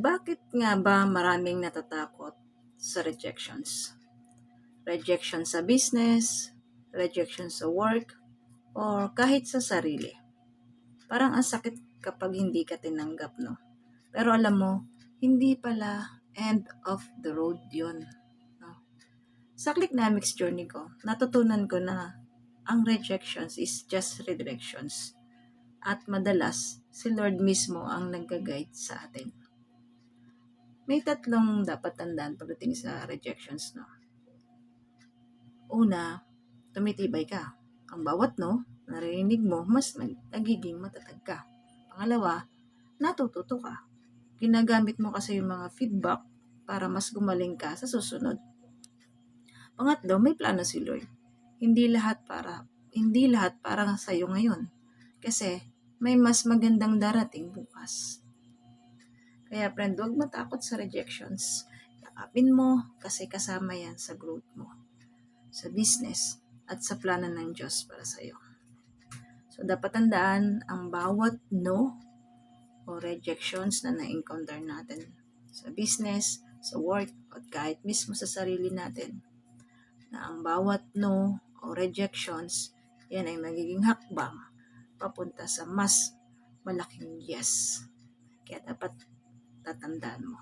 Bakit nga ba maraming natatakot sa rejections? Rejection sa business, rejection sa work, or kahit sa sarili. Parang ang sakit kapag hindi ka tinanggap, no? Pero alam mo, hindi pala end of the road yun. No? Sa Clicknamics journey ko, natutunan ko na ang rejections is just redirections. At madalas, si Lord mismo ang nag-guide sa atin. May tatlong dapat tandaan pagdating sa rejections, no? Una, tumitibay ka. Ang bawat no, naririnig mo, mas nagiging matatag ka. Pangalawa, natututo ka. Ginagamit mo kasi yung mga feedback para mas gumaling ka sa susunod. Pangatlo, may plano si Lord. Hindi lahat para sa iyo ngayon. Kasi may mas magandang darating bukas. Kaya friend, huwag matakot sa rejections. Yakapin mo kasi kasama yan sa growth mo, sa business, at sa plano ng Diyos para sa iyo. So, dapat tandaan ang bawat no o rejections na na-encounter natin sa business, sa work, at kahit mismo sa sarili natin, na ang bawat no o rejections, yan ay magiging hakbang papunta sa mas malaking yes. Kaya dapat tatandaan mo.